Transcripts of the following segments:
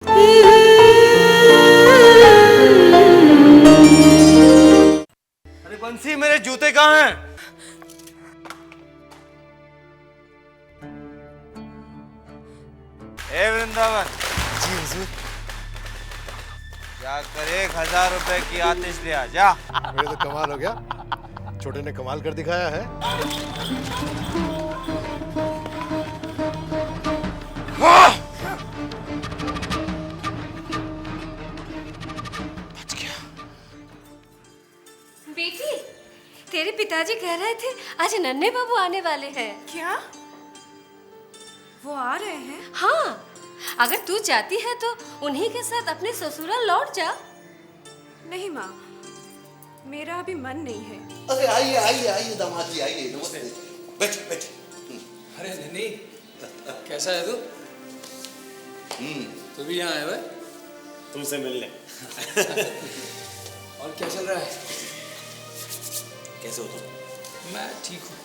अरे बंसी, मेरे जूते कहाँ हैं? ए वृंदावन। जी हुजूर। जाकर 1000 रुपए की आतिश ले आ जा। मेरे तो कमाल हो गया, छोटे ने कमाल कर दिखाया है। बच गया। बेटी, तेरे पिताजी कह रहे थे आज नन्हे बाबू आने वाले हैं। क्या? वो आ रहे हैं? हाँ, अगर तू चाहती है तो उन्हीं के साथ अपने ससुराल लौट जा। नहीं माँ, मेरा अभी मन नहीं है। अरे आइए आइए आइए दामाद जी, आइए, नमस्ते। बैठिए बैठिए। अरे नन्ही, कैसा है तू? तू भी यहाँ आया हुआ है? तुमसे मिलने। और क्या चल रहा है? कैसे हो तुम? मैं ठीक हूँ।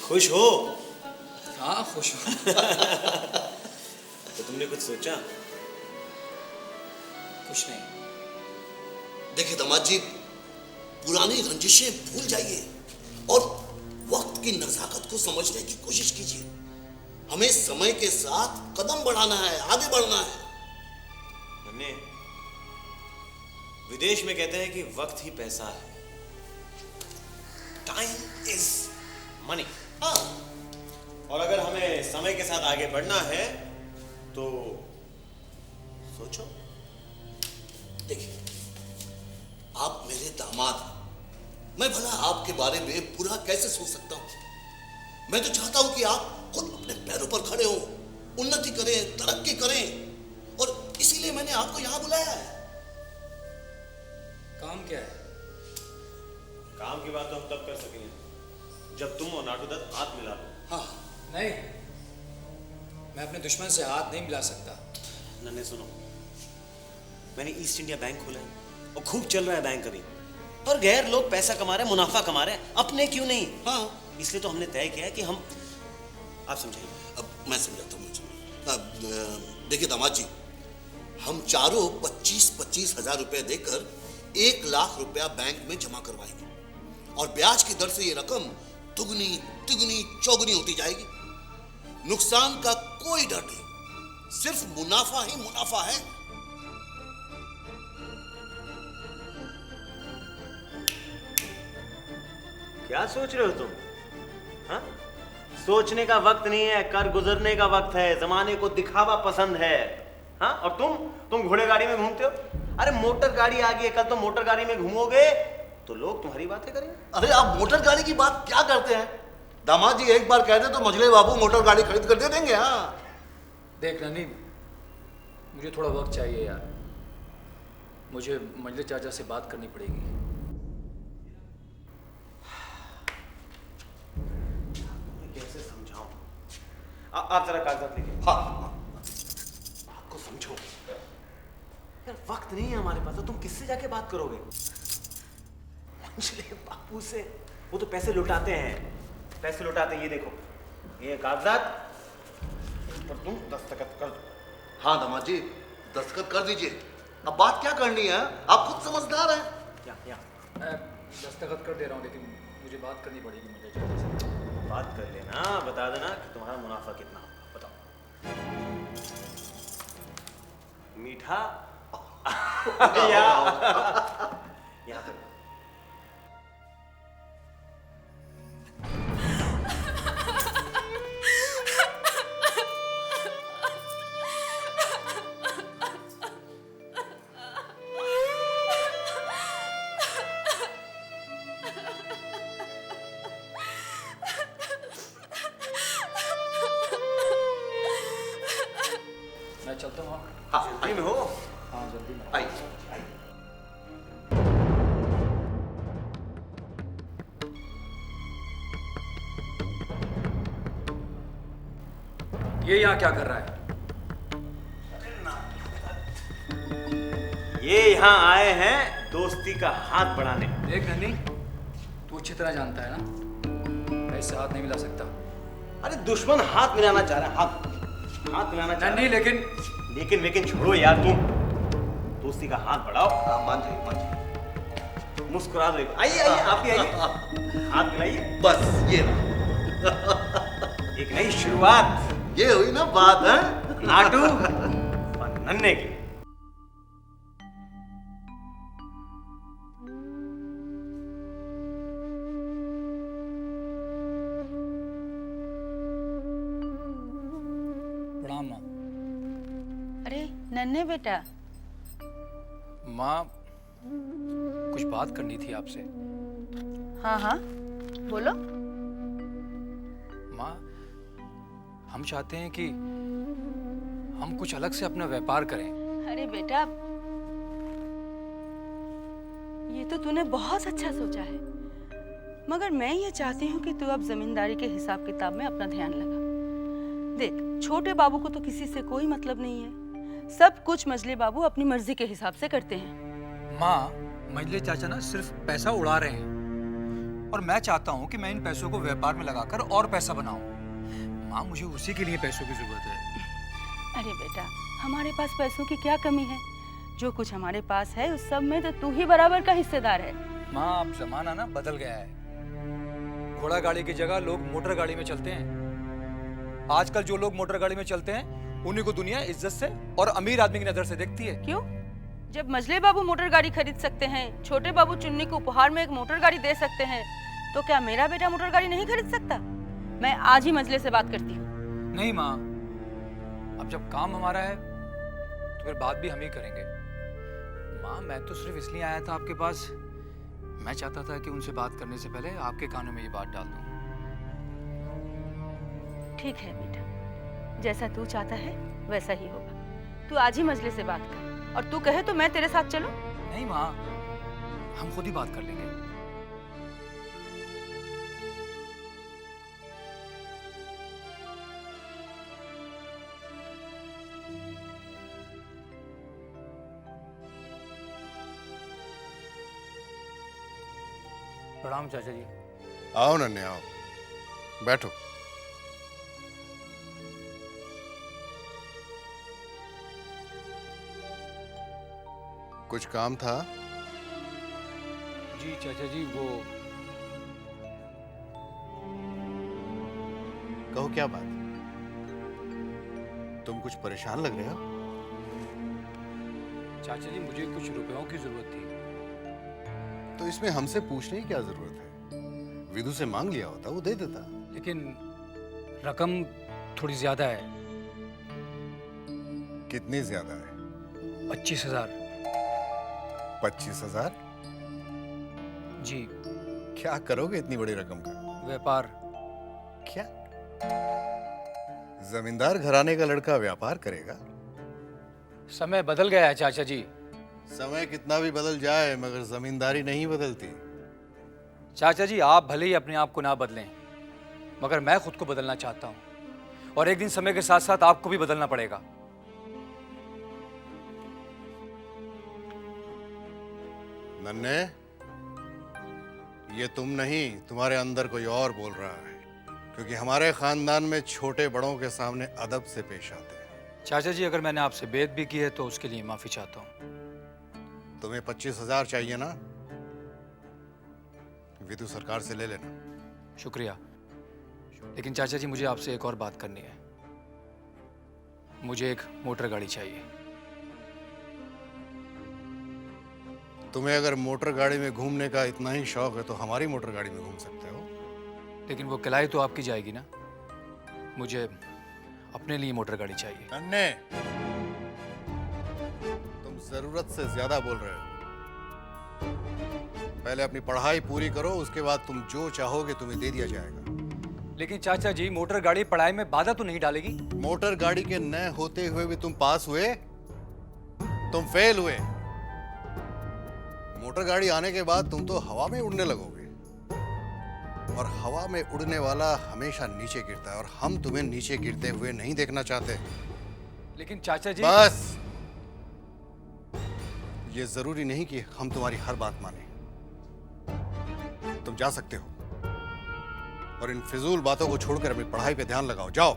खुश हो? हाँ खुश हूँ। तो तुमने कुछ सोचा? कुछ नहीं। देखिए दामाद जी, पुरानी रंजिशें भूल जाइए और वक्त की नजाकत को समझने की कोशिश कीजिए। हमें समय के साथ कदम बढ़ाना है, आगे बढ़ना है। हमने विदेश में कहते हैं कि वक्त ही पैसा है। Time is money. हाँ, और अगर हमें समय के साथ आगे बढ़ना है तो सोचो। देखिए, आप मेरे दामाद हैं। मैं भला आपके बारे में बुरा कैसे सोच सकता हूं? मैं तो चाहता हूं कि आप खुद अपने पैरों पर खड़े हो, उन्नति करें, तरक्की करें, और इसीलिए मैंने आपको यहां बुलाया है। काम क्या है? काम की बात तो हम तब कर सकेंगे जब तुम और नाटू दत्त हाथ मिला लो। हाँ, नहीं, मैं अपने दुश्मन से हाथ नहीं मिला सकता। नन्हे सुनो, मैंने ईस्ट इंडिया बैंक खोला है और खूब चल रहा है बैंक अभी। पर गैर लोग पैसा कमा रहे हैं, मुनाफा कमा रहे हैं, अपने क्यों नहीं? हाँ, इसलिए तो हमने तय किया है कि हम, आप समझाइए। अब मैं समझाता हूँ। अब देखिए दामाद जी, हम चारों 25-25 हजार रुपए देकर 1 लाख रुपया बैंक में जमा करवाएंगे और ब्याज की दर से ये रकम दुगनी तिगुनी चौगुनी होती जाएगी। नुकसान का कोई डर नहीं, सिर्फ मुनाफा ही मुनाफा है। क्या सोच रहे हो तुम? हाँ? सोचने का वक्त नहीं है, कर गुजरने का वक्त है। जमाने को दिखावा पसंद है। हाँ? और तुम घोड़े गाड़ी में घूमते हो। अरे मोटर गाड़ी आ गई है, कल तो मोटर गाड़ी में घूमोगे तो लोग तुम्हारी बातें करेंगे। अरे आप मोटर गाड़ी की बात क्या करते हैं? दामाद जी एक बार कह दे तो मजले बाबू मोटर गाड़ी खरीद कर दे देंगे। हाँ, देख नन्ही, मुझे थोड़ा वक्त चाहिए यार। मुझे मजले चाचा से बात करनी पड़ेगी। कैसे समझाऊं? आप जरा कागजात लिखिए। हाँ, आपको समझो यार, वक्त नहीं है हमारे पास। तो तुम किससे जाके बात करोगे? मंजले बापू से। वो तो पैसे लुटाते हैं, पैसे लुटाते हैं। ये देखो, ये कागजात पर तुम दस्तखत कर दो। हाँ दामाद जी, दस्तखत कर दीजिए। अब बात क्या करनी है? आप खुद समझदार हैं। या मैं दस्तखत कर दे रहा हूँ, लेकिन मुझे बात करनी पड़ेगी मजले चाचा से। बात कर लेना, बता देना कि तुम्हारा मुनाफा कितना होगा। बताओ। मीठा यहाँ तक। मैं चलता हूँ। हाँ, जल्दी में हो। हाँ जल्दी में। आइए, आइए। ये यहाँ क्या कर रहा है? ये यहाँ आए हैं दोस्ती का हाथ बढ़ाने। देख नन्ही, तू अच्छी तरह जानता है ना, मैं इससे हाथ नहीं मिला सकता। अरे दुश्मन हाथ मिलाना चाह रहा है, हाथ मिलाना चाह रहा है। नन्ही, लेकिन लेकिन छोड़ो यार तुम। दोस्ती का हाथ बढ़ाओ। मान जाइए, मान जाइए। मुस्कुरा दो। आइए आप भी आइए, हाथ मिलाइए। बस ये रहा। एक नई शुरुआत। ये हुई ना बात है। नाटू और नन्हे की। प्रणाम माँ। अरे नन्हे बेटा, माँ कुछ बात करनी थी आपसे। हाँ हाँ बोलो। माँ हम चाहते हैं कि हम कुछ अलग से अपना व्यापार करें। अरे बेटा, ये तो तूने बहुत अच्छा सोचा है, मगर मैं ये चाहती हूँ कि तू अब जमींदारी के हिसाब किताब में अपना ध्यान लगा। देख, छोटे बाबू को तो किसी से कोई मतलब नहीं है, सब कुछ मजले बाबू अपनी मर्जी के हिसाब से करते हैं। माँ मजले चाचा ना सिर्फ पैसा उड़ा रहे हैं और मैं चाहता हूँ कि मैं इन पैसों को व्यापार में लगाकर और पैसा बनाऊं। माँ मुझे उसी के लिए पैसों की जरूरत है। अरे बेटा, हमारे पास पैसों की क्या कमी है? जो कुछ हमारे पास है उस सब में तो तू ही बराबर का हिस्सेदार है। माँ अब जमाना ना बदल गया है। घोड़ा गाड़ी की जगह लोग मोटर गाड़ी में चलते हैं। आजकल जो लोग मोटर गाड़ी में चलते हैं उन्हीं को दुनिया इज्जत से और अमीर आदमी की नजर से देखती है। क्यों? जब मजले बाबू मोटर गाड़ी खरीद सकते हैं, छोटे बाबू चुन्नी को उपहार में एक मोटर गाड़ी दे सकते हैं, तो क्या मेरा बेटा मोटर गाड़ी नहीं खरीद सकता? मैं आज ही मजले से बात करती हूँ। नहीं माँ, अब जब काम हमारा है तो फिर बात भी हम ही करेंगे। माँ मैं तो सिर्फ इसलिए आया था आपके पास, मैं चाहता था कि उनसे बात करने से पहले आपके कानों में ये बात डाल दूं। ठीक है बेटा, जैसा तू चाहता है वैसा ही होगा। तू आज ही मजले से बात कर, और तू कहे तो मैं तेरे साथ चलूं? नहीं माँ, हम खुद ही बात कर लेंगे। प्रणाम चाचा जी। आओ नन्हे आओ, बैठो। कुछ काम था? जी चाचा जी, वो कहो क्या बात? तुम कुछ परेशान लग रहे हो। चाचा जी मुझे कुछ रुपयों की जरूरत थी। तो इसमें हमसे पूछने की क्या जरूरत है? विदु से मांग लिया होता, वो दे देता। लेकिन रकम थोड़ी ज्यादा है। कितनी ज्यादा है? 25,000। 25,000? जी। क्या करोगे इतनी बड़ी रकम का? व्यापार। क्या? जमींदार घराने का लड़का व्यापार करेगा? समय बदल गया है चाचा जी। समय कितना भी बदल जाए मगर जमींदारी नहीं बदलती। चाचा जी आप भले ही अपने आप को ना बदलें, मगर मैं खुद को बदलना चाहता हूं, और एक दिन समय के साथ साथ आपको भी बदलना पड़ेगा। नन्हे, ये तुम नहीं, तुम्हारे अंदर कोई और बोल रहा है, क्योंकि हमारे खानदान में छोटे बड़ों के सामने अदब से पेश आते हैं। चाचा जी अगर मैंने आपसे बेइज्जती भी की है तो उसके लिए माफी चाहता हूं। तुम्हें 25,000 चाहिए ना? विदु सरकार से ले लेना। शुक्रिया, लेकिन चाचा जी मुझे आपसे एक और बात करनी है। मुझे एक मोटर गाड़ी चाहिए। तुम्हें अगर मोटर गाड़ी में घूमने का इतना ही शौक है तो हमारी मोटर गाड़ी में घूम सकते हो। लेकिन वो किराए तो आपकी जाएगी ना। मुझे अपने लिए मोटर गाड़ी चाहिए। नन्हे, तुम जरूरत से ज्यादा बोल रहे हो। पहले अपनी पढ़ाई पूरी करो, उसके बाद तुम जो चाहोगे तुम्हें दे दिया जाएगा। लेकिन चाचा जी मोटर गाड़ी पढ़ाई में बाधा तो नहीं डालेगी? मोटर गाड़ी के न होते हुए भी तुम पास हुए, तुम फेल हुए। मोटर गाड़ी आने के बाद तुम तो हवा में उड़ने लगोगे, और हवा में उड़ने वाला हमेशा नीचे गिरता है, और हम तुम्हें नीचे गिरते हुए नहीं देखना चाहते। लेकिन चाचा जी। बस, ये जरूरी नहीं कि हम तुम्हारी हर बात माने। तुम जा सकते हो, और इन फिजूल बातों को छोड़कर अपनी पढ़ाई पे ध्यान लगाओ। जाओ।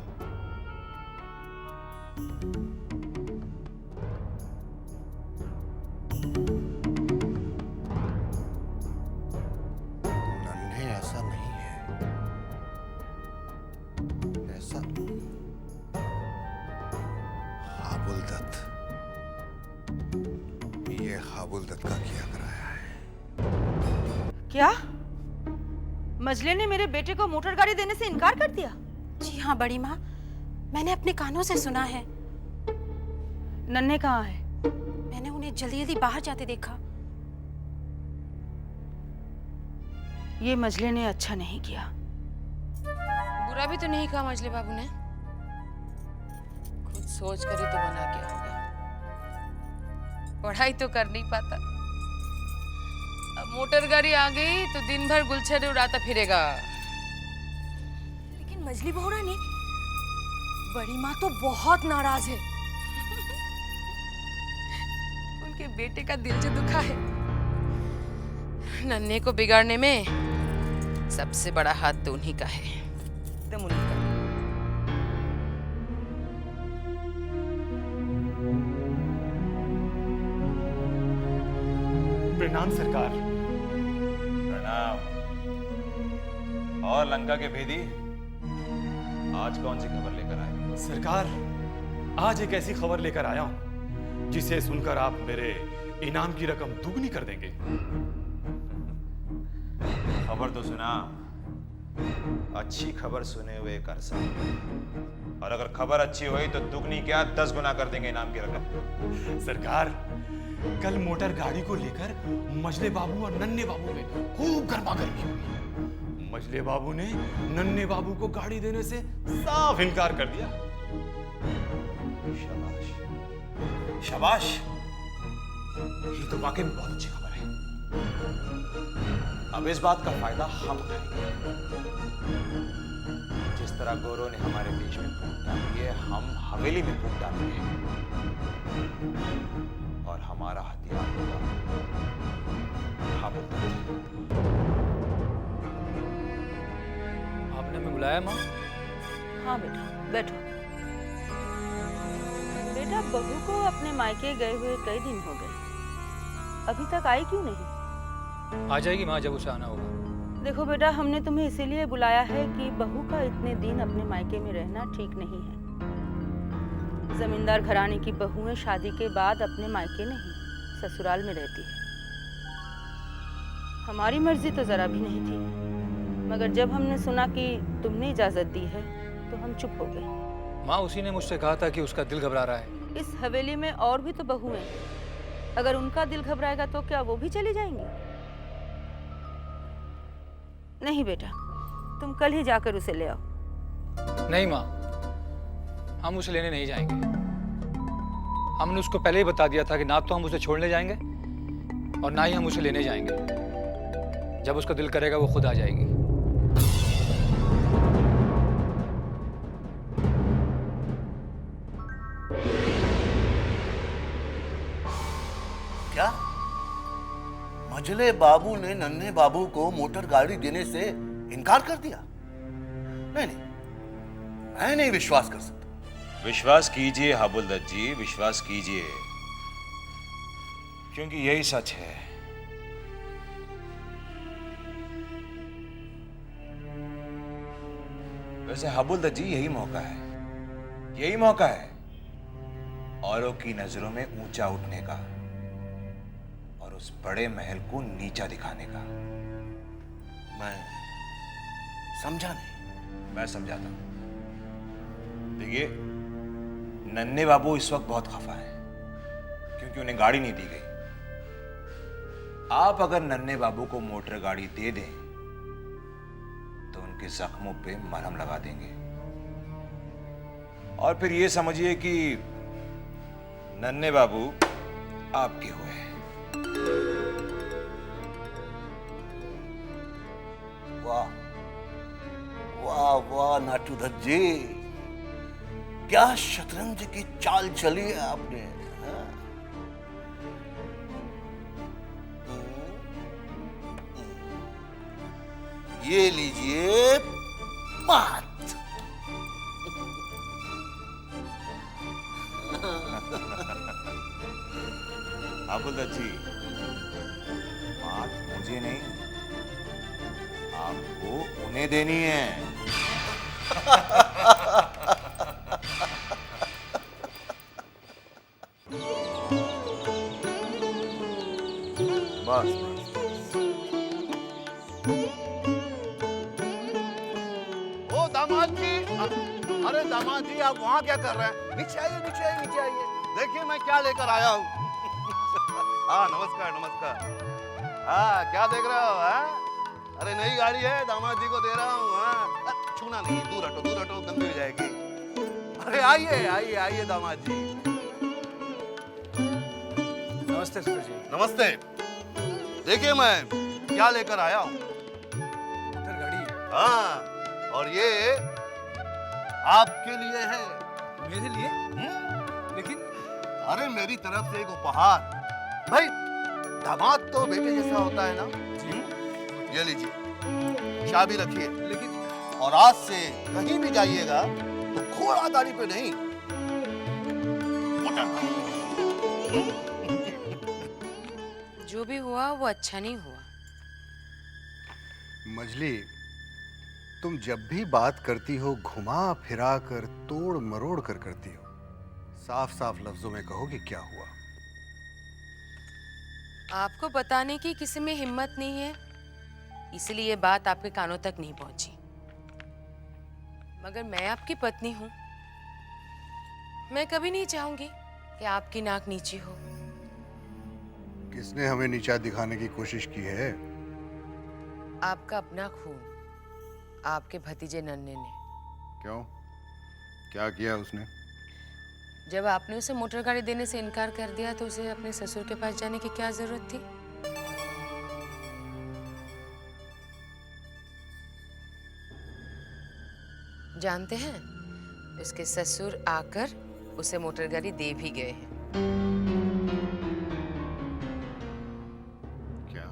हबुलदत का किया कराया है। क्या मजले ने मेरे बेटे को मोटर गाड़ी देने से इनकार कर दिया? जी हाँ बड़ी माँ, मैंने अपने कानों से सुना है। नन्हे कहाँ है? मैंने उन्हें जल्दी जल्दी बाहर जाते देखा। ये मजले ने अच्छा नहीं किया। बुरा भी तो नहीं कहा मजले बाबू ने, खुद सोच कर ही तो बना क्या होगा। पढ़ाई तो कर नहीं पाता, अब मोटर गाड़ी आ गई तो दिन भर गुलछड़े उड़ाता फिरेगा। लेकिन मजली बहू रानी, बड़ी माँ तो बहुत नाराज है। उनके बेटे का दिल जो दुखा है, नन्हे को बिगाड़ने में सबसे बड़ा हाथ तो उन्हीं का है, एकदम उन्हीं का। प्रणाम सरकार। प्रणाम। और लंका के भेदी आज कौन सी खबर लेकर आए? सरकार, आज एक ऐसी खबर लेकर आया हूं जिसे सुनकर आप मेरे इनाम की रकम दुगनी कर देंगे। खबर तो सुना, अच्छी खबर सुने हुए कर सकते, और अगर खबर अच्छी हुई तो दुगनी क्या 10 गुना कर देंगे इनाम की रकम। सरकार, कल मोटर गाड़ी को लेकर मजले बाबू और नन्हे बाबू में खूब गर्मागर्मी हुई। मजले बाबू ने नन्हे बाबू को गाड़ी देने से साफ इनकार कर दिया। शाबाश शाबाश, ये तो वाकई में बहुत अच्छी खबर है। अब इस बात का फायदा हम उठाएंगे। जिस तरह गोरों ने हमारे देश में फूट डाली है, हम हवेली में फूट डालेंगे, और हमारा हथियार होगा हबुलदत। आपने हमें बुलाया माँ? हाँ बेटा, बैठो। बेटा, बहू को अपने मायके गए हुए कई दिन हो गए, अभी तक आई क्यों नहीं? आ जाएगी माँ जब उसे आना होगा। देखो बेटा, हमने तुम्हें इसीलिए बुलाया है कि बहू का इतने दिन अपने मायके में रहना ठीक नहीं है। जमींदार घराने की बहुएं शादी के बाद अपने मायके नहीं, ससुराल में रहती है। हमारी मर्जी तो जरा भी नहीं थी, मगर जब हमने सुना कि तुमने इजाजत दी है तो हम चुप हो गए। माँ, उसी ने मुझसे कहा था कि उसका दिल घबरा रहा है। इस हवेली में और भी तो बहुएं, अगर उनका दिल घबराएगा तो क्या वो भी चली जाएंगी? नहीं बेटा, तुम कल ही जाकर उसे ले आओ। नहीं माँ, हम उसे लेने नहीं जाएंगे। हमने उसको पहले ही बता दिया था कि ना तो हम उसे छोड़ने जाएंगे और ना ही हम उसे लेने जाएंगे। जब उसका दिल करेगा वो खुद आ जाएगी। क्या मजले बाबू ने नन्हे बाबू को मोटर गाड़ी देने से इनकार कर दिया? नहीं नहीं, मैं नहीं विश्वास कर सकता। विश्वास कीजिए हबुलदत जी, विश्वास कीजिए, क्योंकि यही सच है। वैसे हबुलदत जी, यही मौका है, यही मौका है औरों की नजरों में ऊंचा उठने का और उस बड़े महल को नीचा दिखाने का। मैं समझा नहीं। मैं समझाता हूं। देखिए, नन्हे बाबू इस वक्त बहुत खफा है क्योंकि उन्हें गाड़ी नहीं दी गई। आप अगर नन्हे बाबू को मोटर गाड़ी दे दें तो उनके जख्मों पे मरहम लगा देंगे, और फिर ये समझिए कि नन्हे बाबू आपके हुए। वाह वाह वाह नाटूदत्त जी, क्या शतरंज की चाल चली है आपने। हाँ? ये लीजिए बात। हबुलदत जी, बात मुझे नहीं, आपको उन्हें देनी है। बस ओ दामाद जी, अरे दामाद जी आप वहाँ क्या कर रहे हैं? नीचे आइए, नीचे आइए, नीचे आइए। देखिए मैं क्या लेकर आया हूँ। हाँ नमस्कार नमस्कार। हाँ क्या देख रहे हो? हाँ अरे नई गाड़ी है, दामाद जी को दे रहा हूँ। हाँ छूना नहीं, दूर हटो, गंदी हो जाएगी। अरे आइए आइए आइए दामाद जी। नमस्ते ससुर जी। नमस्ते। देखिए मैं क्या लेकर आया हूँ। मोटर गाड़ी? हाँ और ये आपके लिए है। मेरे लिए? लेकिन अरे मेरी तरफ से एक उपहार। भाई दामाद तो बेटे जैसा होता है ना। ये लीजिए, चाबी रखिए। लेकिन और आज से कहीं भी जाइएगा तो घोड़ा गाड़ी पे नहीं, मोटर। जो भी हुआ वो अच्छा नहीं हुआ। मजली, तुम जब भी बात करती हो घुमा फिरा कर, तोड़ मरोड़ कर करती हो। साफ साफ लफ्जों में कहो कि क्या हुआ। आपको बताने की किसी में हिम्मत नहीं है, इसलिए ये बात आपके कानों तक नहीं पहुंची। मगर मैं आपकी पत्नी हूं, मैं कभी नहीं चाहूंगी कि आपकी नाक नीची हो। किसने हमें नीचा दिखाने की कोशिश की है? आपका अपना खून, आपके भतीजे नन्हे ने। क्यों, क्या किया उसने? जब आपने उसे मोटर गाड़ी देने से इनकार कर दिया तो उसे अपने ससुर के पास जाने की क्या जरूरत थी? जानते हैं, उसके ससुर आकर उसे मोटर गाड़ी दे भी गए हैं। क्या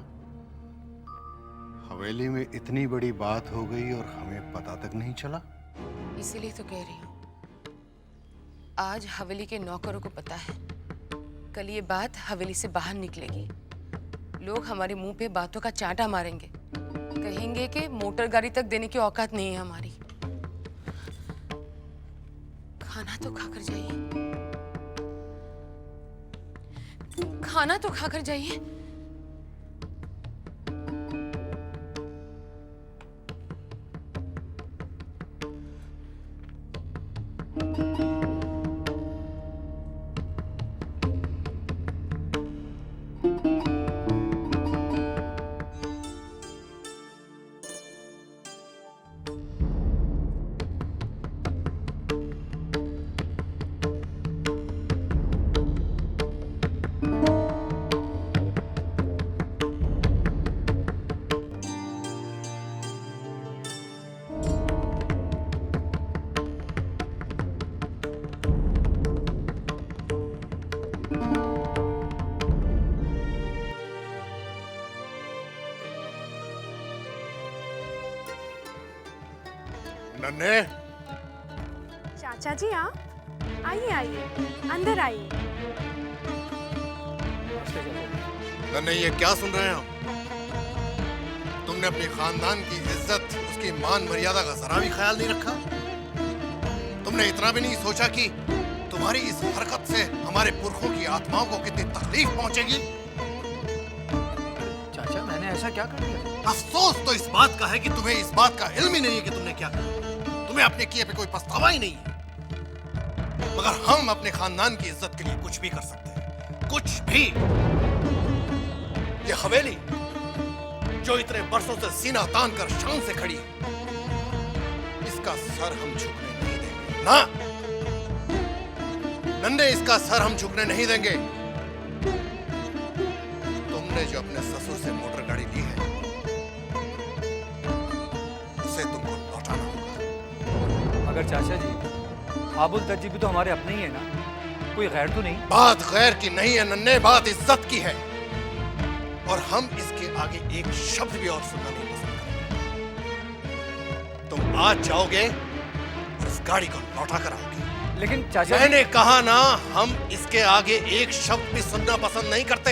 हवेली में इतनी बड़ी बात हो गई और हमें पता तक नहीं चला? इसीलिए तो कह रही हूँ, आज हवेली के नौकरों को पता है, कल ये बात हवेली से बाहर निकलेगी। लोग हमारे मुंह पे बातों का चांटा मारेंगे, कहेंगे कि मोटर गाड़ी तक देने की औकात नहीं है हमारी। खाना तो खाकर जाइए, खाना तो खाकर जाइए। नन्हे, चाचा जी आप आइए आइए, अंदर आइए। नन्हे ये क्या सुन रहे हैं हम? तुमने अपने खानदान की इज्जत, उसकी मान मर्यादा का जरा भी ख्याल नहीं रखा? तुमने इतना भी नहीं सोचा कि तुम्हारी इस हरकत से हमारे पुरखों की आत्माओं को कितनी तकलीफ पहुंचेगी? चाचा मैंने ऐसा क्या कर दिया? अफसोस तो इस बात का है कि तुम्हें इस बात का इल्म ही नहीं है कि तुमने क्या किया। तुम्हें अपने किए पे कोई पछतावा ही नहीं है। मगर हम अपने खानदान की इज्जत के लिए कुछ भी कर सकते हैं, कुछ भी। ये हवेली जो इतने बरसों से सीना तान कर शान से खड़ी है, इसका सर हम झुकने नहीं देंगे। ना नन्हे, इसका सर हम झुकने नहीं देंगे। तुमने जो अपने ससुर से मोटर गाड़ी ली है, उसे तुमको लौटाना होगा। मगर चाचा जी, आबुल तजी भी तो हमारे अपने ही है ना, कोई गैर तो नहीं? बात गैर की नहीं है नन्हे, बात इज्जत की है। और हम इसके आगे एक शब्द भी और सुनना नहीं पसंद करेंगे। तुम आज जाओगे और इस गाड़ी को लौटा कर आओगे। लेकिन चाचा, मैंने कहा ना, हम इसके आगे एक शब्द भी सुनना पसंद नहीं करते।